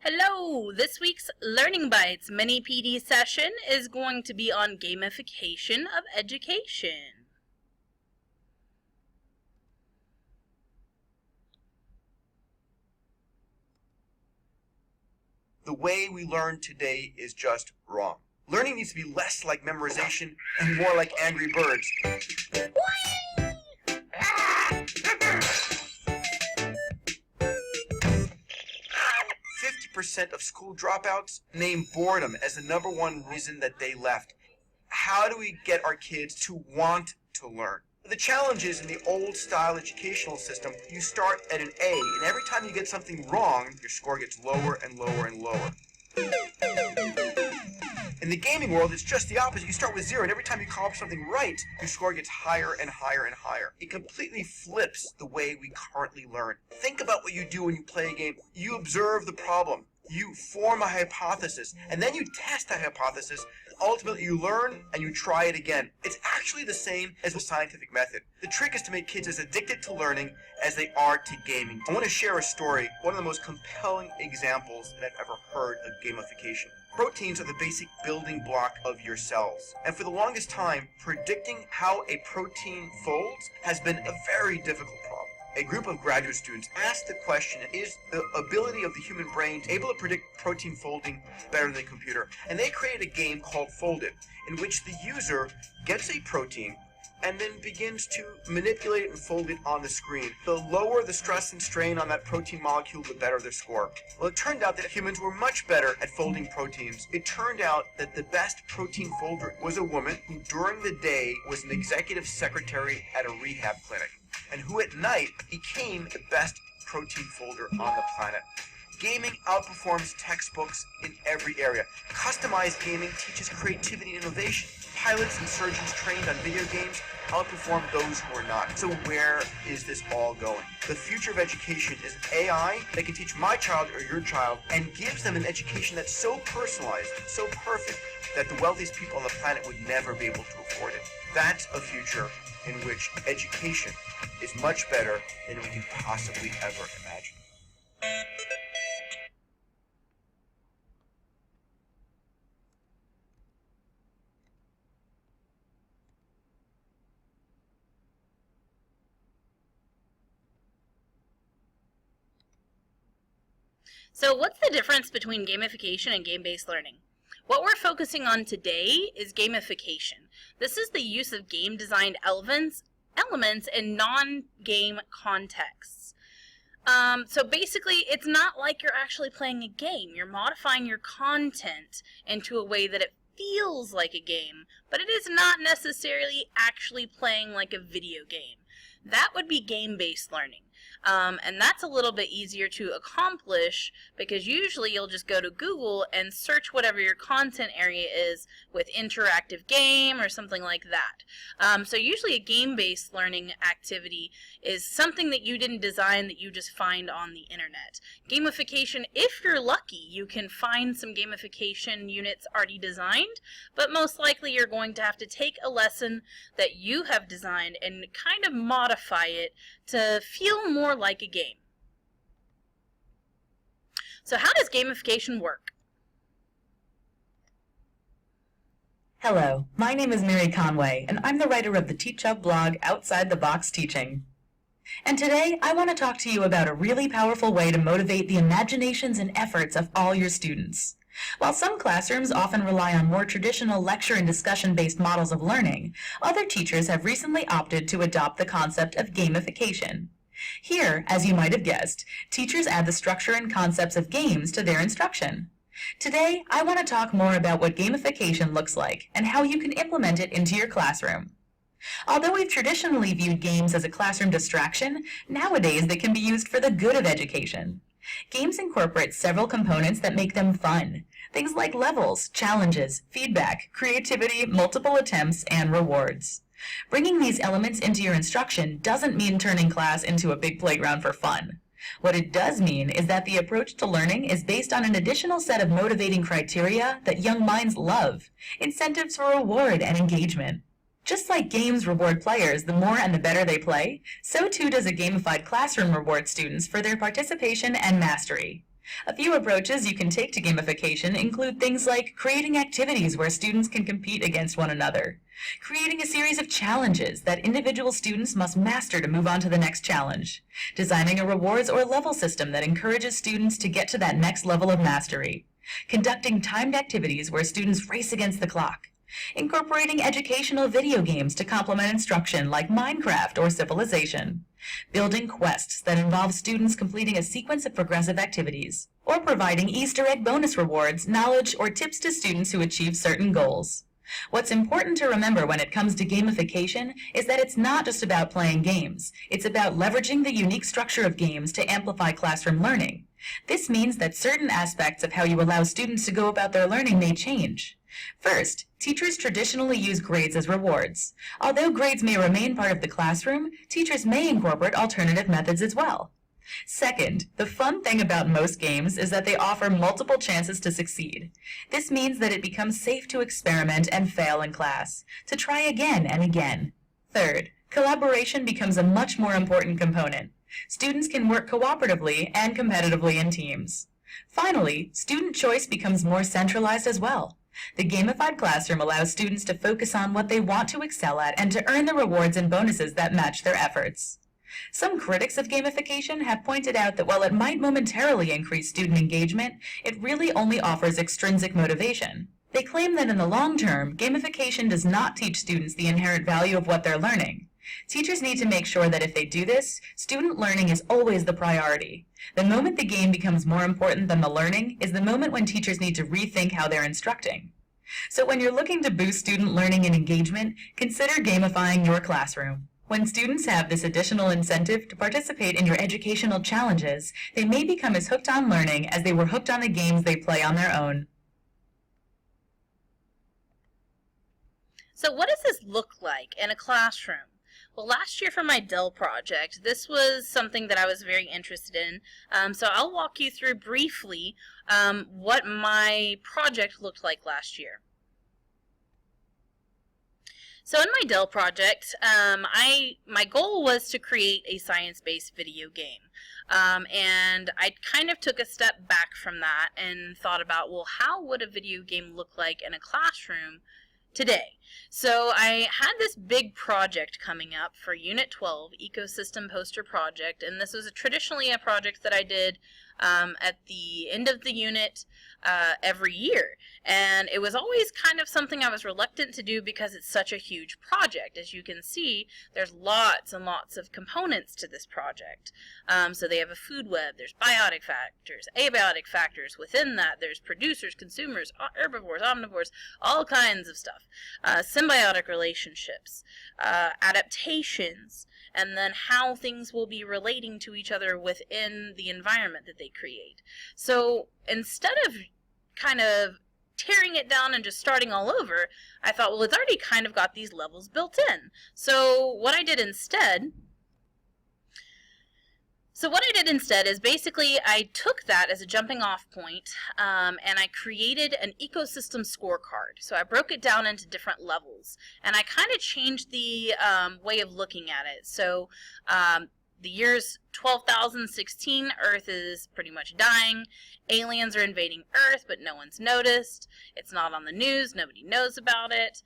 Hello! This week's Learning Bites mini PD session is going to be on gamification of education. The way we learn today is just wrong. Learning needs to be less like memorization and more like Angry Birds. 50% of school dropouts name boredom as the number one reason that they left. How do we get our kids to want to learn? The challenge is in the old-style educational system, you start at an A, and every time you get something wrong, your score gets lower and lower and lower. In the gaming world, it's just the opposite. You start with 0, and every time you come up with something right, your score gets higher and higher and higher. It completely flips the way we currently learn. Think about what you do when you play a game. You observe the problem. You form a hypothesis, and then you test that hypothesis. Ultimately, you learn and you try it again. It's actually the same as the scientific method. The trick is to make kids as addicted to learning as they are to gaming. I want to share a story, one of the most compelling examples that I've ever heard of gamification. Proteins are the basic building block of your cells. And for the longest time, predicting how a protein folds has been a very difficult problem. A group of graduate students asked the question, is the ability of the human brain able to predict protein folding better than a computer? And they created a game called Fold It, in which the user gets a protein and then begins to manipulate it and fold it on the screen. The lower the stress and strain on that protein molecule, the better their score. Well, it turned out that humans were much better at folding proteins. It turned out that the best protein folder was a woman who during the day was an executive secretary at a rehab clinic, and who at night became the best protein folder on the planet. Gaming outperforms textbooks in every area. Customized gaming teaches creativity and innovation. Pilots and surgeons trained on video games outperform those who are not. So where is this all going? The future of education is AI that can teach my child or your child and gives them an education that's so personalized, so perfect, that the wealthiest people on the planet would never be able to afford it. That's a future in which education is much better than we can possibly ever imagine. So what's the difference between gamification and game-based learning? What we're focusing on today is gamification. This is the use of game-designed elements in non-game contexts. So basically, it's not like you're actually playing a game. You're modifying your content into a way that it feels like a game, but it is not necessarily actually playing like a video game. That would be game-based learning. And that's a little bit easier to accomplish because usually you'll just go to Google and search whatever your content area is with interactive game or something like that. So usually a game-based learning activity is something that you didn't design that you just find on the internet. Gamification, if you're lucky, you can find some gamification units already designed, but most likely you're going to have to take a lesson that you have designed and kind of modify it to feel more like a game. So how does gamification work? Hello, my name is Mary Conway, and I'm the writer of the TeachHub blog Outside the Box Teaching. And today, I want to talk to you about a really powerful way to motivate the imaginations and efforts of all your students. While some classrooms often rely on more traditional lecture and discussion-based models of learning, other teachers have recently opted to adopt the concept of gamification. Here, as you might have guessed, teachers add the structure and concepts of games to their instruction. Today, I want to talk more about what gamification looks like and how you can implement it into your classroom. Although we've traditionally viewed games as a classroom distraction, nowadays they can be used for the good of education. Games incorporate several components that make them fun. Things like levels, challenges, feedback, creativity, multiple attempts, and rewards. Bringing these elements into your instruction doesn't mean turning class into a big playground for fun. What it does mean is that the approach to learning is based on an additional set of motivating criteria that young minds love, incentives for reward and engagement. Just like games reward players the more and the better they play, so too does a gamified classroom reward students for their participation and mastery. A few approaches you can take to gamification include things like creating activities where students can compete against one another, creating a series of challenges that individual students must master to move on to the next challenge, designing a rewards or level system that encourages students to get to that next level of mastery, conducting timed activities where students race against the clock, incorporating educational video games to complement instruction like Minecraft or Civilization, building quests that involve students completing a sequence of progressive activities, or providing Easter egg bonus rewards, knowledge, or tips to students who achieve certain goals. What's important to remember when it comes to gamification is that it's not just about playing games. It's about leveraging the unique structure of games to amplify classroom learning. This means that certain aspects of how you allow students to go about their learning may change. First, teachers traditionally use grades as rewards. Although grades may remain part of the classroom, teachers may incorporate alternative methods as well. Second, the fun thing about most games is that they offer multiple chances to succeed. This means that it becomes safe to experiment and fail in class, to try again and again. Third, collaboration becomes a much more important component. Students can work cooperatively and competitively in teams. Finally, student choice becomes more centralized as well. The gamified classroom allows students to focus on what they want to excel at and to earn the rewards and bonuses that match their efforts. Some critics of gamification have pointed out that while it might momentarily increase student engagement, it really only offers extrinsic motivation. They claim that in the long term, gamification does not teach students the inherent value of what they're learning. Teachers need to make sure that if they do this, student learning is always the priority. The moment the game becomes more important than the learning is the moment when teachers need to rethink how they're instructing. So when you're looking to boost student learning and engagement, consider gamifying your classroom. When students have this additional incentive to participate in your educational challenges, they may become as hooked on learning as they were hooked on the games they play on their own. So what does this look like in a classroom? Well, last year for my Dell project, this was something that I was very interested in. So I'll walk you through briefly what my project looked like last year. So in my Dell project, my goal was to create a science-based video game. And I kind of took a step back from that and thought about, well, how would a video game look like in a classroom today? So I had this big project coming up for Unit 12, Ecosystem Poster Project, and this was traditionally a project that I did at the end of the unit every year. And it was always kind of something I was reluctant to do because it's such a huge project. As you can see, there's lots and lots of components to this project. So they have a food web, there's biotic factors, abiotic factors. Within that, there's producers, consumers, herbivores, omnivores, all kinds of stuff. Symbiotic relationships, adaptations, and then how things will be relating to each other within the environment that they create. So instead of kind of tearing it down and just starting all over, I thought, well, it's already kind of got these levels built in. So what I did instead is basically I took that as a jumping off point and I created an ecosystem scorecard. So I broke it down into different levels and I kind of changed the way of looking at it. So the year's 12,016, Earth is pretty much dying. Aliens are invading Earth, but no one's noticed. It's not on the news. Nobody knows about it.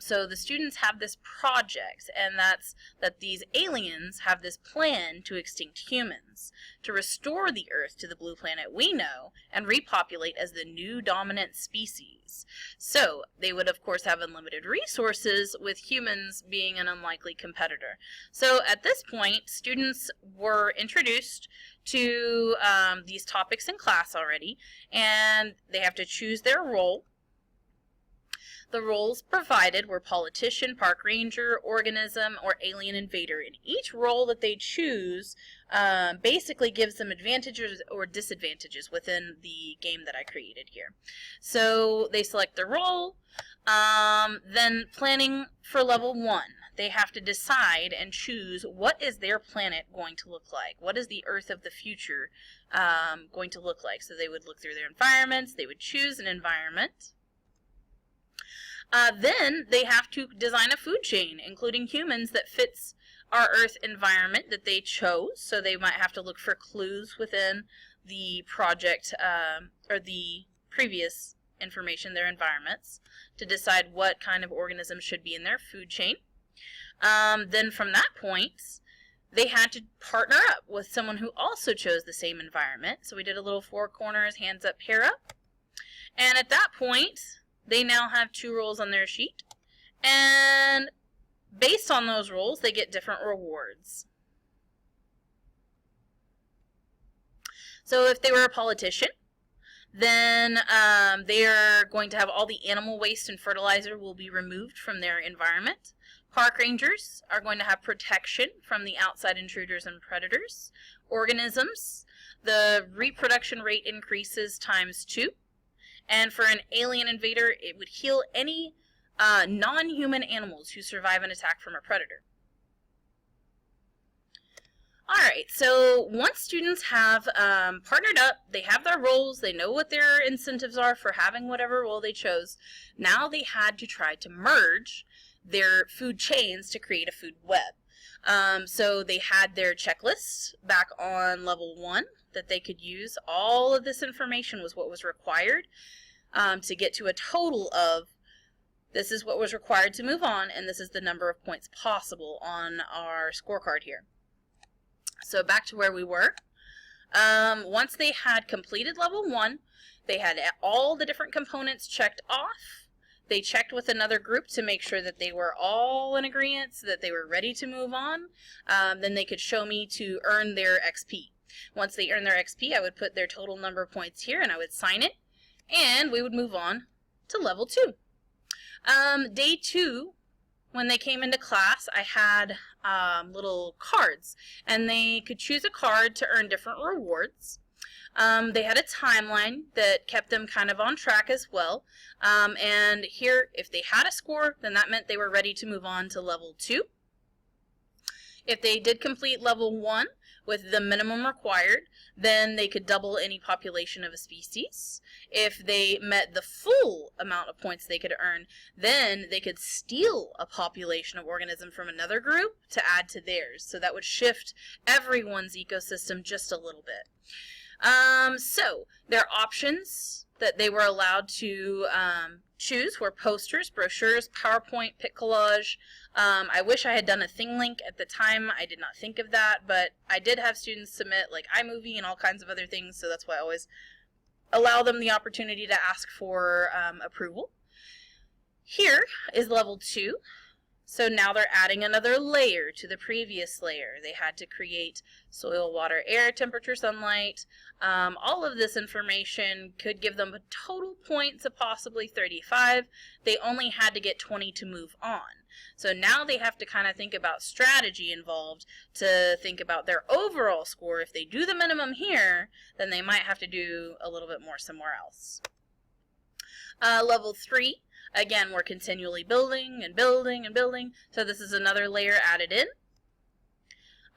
So the students have this project, and that's that these aliens have this plan to extinct humans, to restore the Earth to the blue planet we know, and repopulate as the new dominant species. So they would, of course, have unlimited resources, with humans being an unlikely competitor. So at this point, students were introduced to these topics in class already, and they have to choose their role. The roles provided were politician, park ranger, organism, or alien invader. And each role that they choose basically gives them advantages or disadvantages within the game that I created here. So they select their role, then planning for level 1. They have to decide and choose what is their planet going to look like. What is the Earth of the future going to look like? So they would look through their environments. They would choose an environment. Then they have to design a food chain, including humans, that fits our Earth environment that they chose. So they might have to look for clues within the project or the previous information, their environments, to decide what kind of organisms should be in their food chain. Then from that point, they had to partner up with someone who also chose the same environment. So we did a little four corners, hands up, pair up. And at that point, they now have 2 roles on their sheet. And based on those roles, they get different rewards. So if they were a politician, then they are going to have all the animal waste and fertilizer will be removed from their environment. Park rangers are going to have protection from the outside intruders and predators. Organisms, the reproduction rate increases ×2. And for an alien invader, it would heal any non-human animals who survive an attack from a predator. Alright, so once students have partnered up, they have their roles, they know what their incentives are for having whatever role they chose, now they had to try to merge their food chains to create a food web. So they had their checklists back on level 1 that they could use. All of this information was what was required to get to a total of this is what was required to move on, and this is the number of points possible on our scorecard here. So back to where we were. Once they had completed level 1, they had all the different components checked off. They checked with another group to make sure that they were all in agreement, so that they were ready to move on. Then they could show me to earn their XP. Once they earned their XP, I would put their total number of points here and I would sign it. And we would move on to level 2. Day 2, when they came into class, I had little cards, and they could choose a card to earn different rewards. They had a timeline that kept them kind of on track as well. And here, if they had a score, then that meant they were ready to move on to level 2. If they did complete level 1 with the minimum required, then they could double any population of a species. If they met the full amount of points they could earn, then they could steal a population of organism from another group to add to theirs. So that would shift everyone's ecosystem just a little bit. So their options that they were allowed to choose were posters, brochures, PowerPoint, Pic Collage. I wish I had done a thing link at the time. I did not think of that, but I did have students submit like iMovie and all kinds of other things, so that's why I always allow them the opportunity to ask for approval. Here is level 2. So now they're adding another layer to the previous layer. They had to create soil, water, air, temperature, sunlight. All of this information could give them a total points of possibly 35. They only had to get 20 to move on. So now they have to kind of think about strategy involved to think about their overall score. If they do the minimum here, then they might have to do a little bit more somewhere else. Level 3. Again, we're continually building and building and building, so this is another layer added in.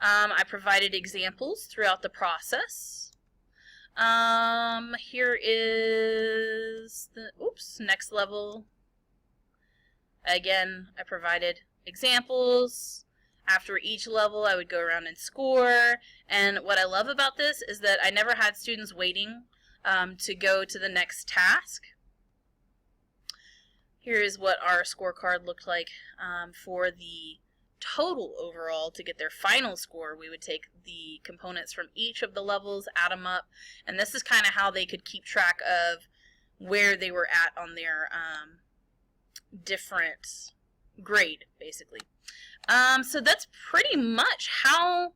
I provided examples throughout the process. Here is the, next level. Again, I provided examples. After each level, I would go around and score, and what I love about this is that I never had students waiting to go to the next task. Here is what our scorecard looked like for the total overall. To get their final score, we would take the components from each of the levels, add them up, and this is kind of how they could keep track of where they were at on their different grade, basically. So that's pretty much how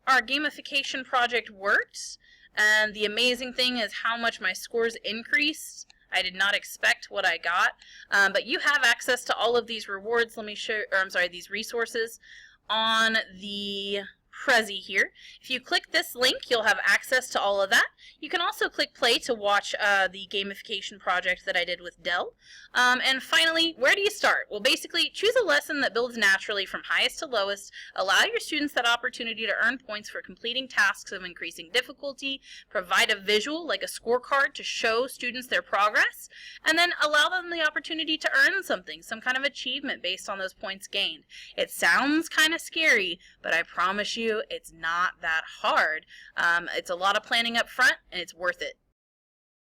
our gamification project worked, and the amazing thing is how much my scores increased. I did not expect what I got, but you have access to all of these rewards. Let me show, or I'm sorry, these resources on the Prezi here. If you click this link, you'll have access to all of that. You can also click play to watch the gamification project that I did with Dell. And finally, where do you start? Well, basically, choose a lesson that builds naturally from highest to lowest. Allow your students that opportunity to earn points for completing tasks of increasing difficulty. Provide a visual, like a scorecard, to show students their progress. And then allow them the opportunity to earn something, some kind of achievement based on those points gained. It sounds kind of scary, but I promise you, you, it's not that hard. It's a lot of planning up front, and it's worth it.